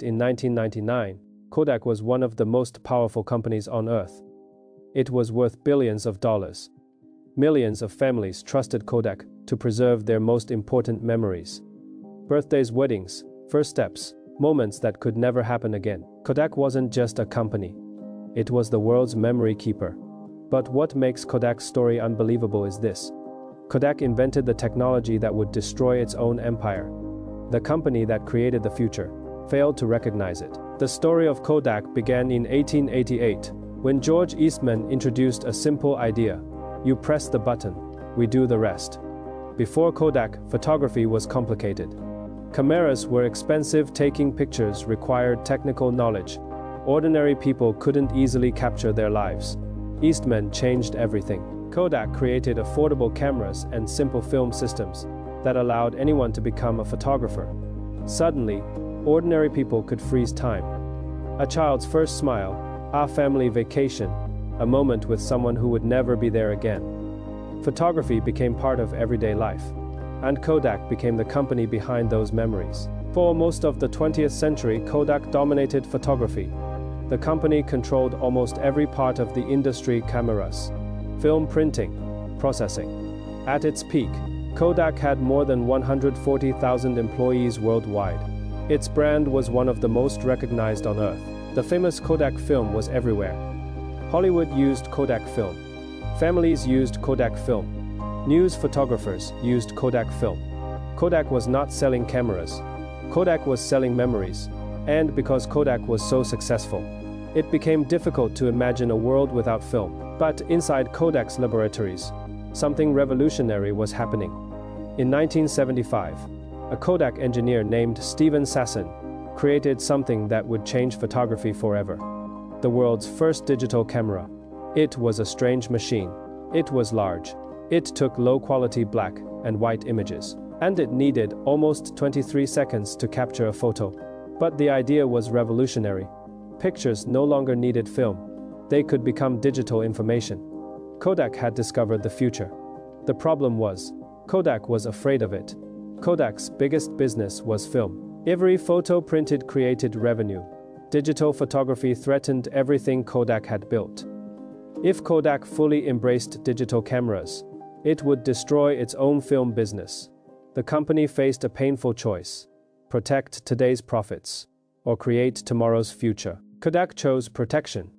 In 1999, Kodak was one of the most powerful companies on earth. It was worth billions of dollars. Millions of families trusted Kodak to preserve their most important memories. Birthdays, weddings, first steps, moments that could never happen again. Kodak wasn't just a company. It was the world's memory keeper. But what makes Kodak's story unbelievable is this. Kodak invented the technology that would destroy its own empire. The company that created the future failed to recognize it. The story of Kodak began in 1888, when George Eastman introduced a simple idea. You press the button, we do the rest. Before Kodak, photography was complicated. Cameras were expensive, taking pictures required technical knowledge. Ordinary people couldn't easily capture their lives. Eastman changed everything. Kodak created affordable cameras and simple film systems that allowed anyone to become a photographer. Suddenly, ordinary people could freeze time. A child's first smile, a family vacation, a moment with someone who would never be there again. Photography became part of everyday life, and Kodak became the company behind those memories. For most of the 20th century, Kodak dominated photography. The company controlled almost every part of the industry: cameras, film printing, processing. At its peak, Kodak had more than 140,000 employees worldwide. Its brand was one of the most recognized on earth. The famous Kodak film was everywhere. Hollywood used Kodak film. Families used Kodak film. News photographers used Kodak film. Kodak was not selling cameras. Kodak was selling memories. And because Kodak was so successful, it became difficult to imagine a world without film. But inside Kodak's laboratories, something revolutionary was happening. In 1975, a Kodak engineer named Steven Sasson created something that would change photography forever. The world's first digital camera. It was a strange machine. It was large. It took low-quality black and white images. And it needed almost 23 seconds to capture a photo. But the idea was revolutionary. Pictures no longer needed film. They could become digital information. Kodak had discovered the future. The problem was, Kodak was afraid of it. Kodak's biggest business was film. Every photo printed created revenue. Digital photography threatened everything Kodak had built. If Kodak fully embraced digital cameras, it would destroy its own film business. The company faced a painful choice: protect today's profits, or create tomorrow's future. Kodak chose protection.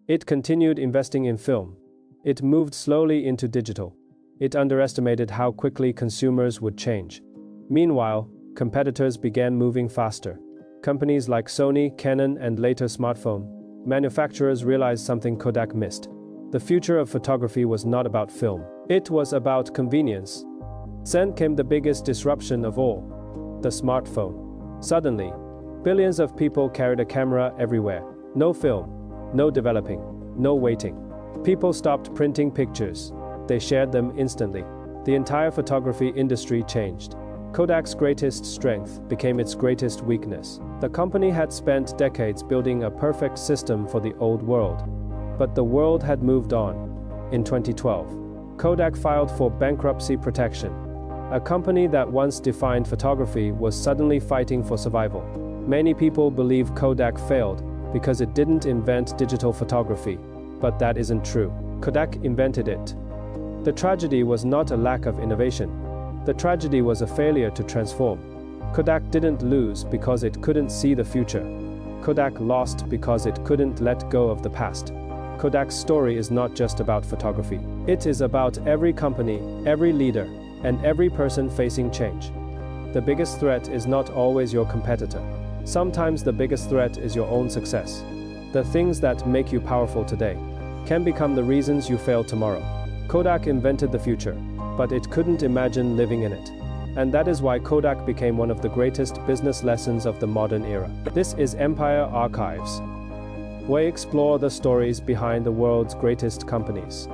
It continued investing in film. It moved slowly into digital. It underestimated how quickly consumers would change. Meanwhile, competitors began moving faster. Companies like Sony, Canon, and later smartphone manufacturers realized something Kodak missed. The future of photography was not about film. It was about convenience. Then came the biggest disruption of all: the smartphone. Suddenly, billions of people carried a camera everywhere. No film, no developing, no waiting. People stopped printing pictures. They shared them instantly. The entire photography industry changed. Kodak's greatest strength became its greatest weakness. The company had spent decades building a perfect system for the old world. But the world had moved on. In 2012, Kodak filed for bankruptcy protection. A company that once defined photography was suddenly fighting for survival. Many people believe Kodak failed because it didn't invent digital photography. But that isn't true. Kodak invented it. The tragedy was not a lack of innovation. The tragedy was a failure to transform. Kodak didn't lose because it couldn't see the future. Kodak lost because it couldn't let go of the past. Kodak's story is not just about photography. It is about every company, every leader, and every person facing change. The biggest threat is not always your competitor. Sometimes the biggest threat is your own success. The things that make you powerful today can become the reasons you fail tomorrow. Kodak invented the future, but it couldn't imagine living in it. And that is why Kodak became one of the greatest business lessons of the modern era. This is Empire Archives. We explore the stories behind the world's greatest companies.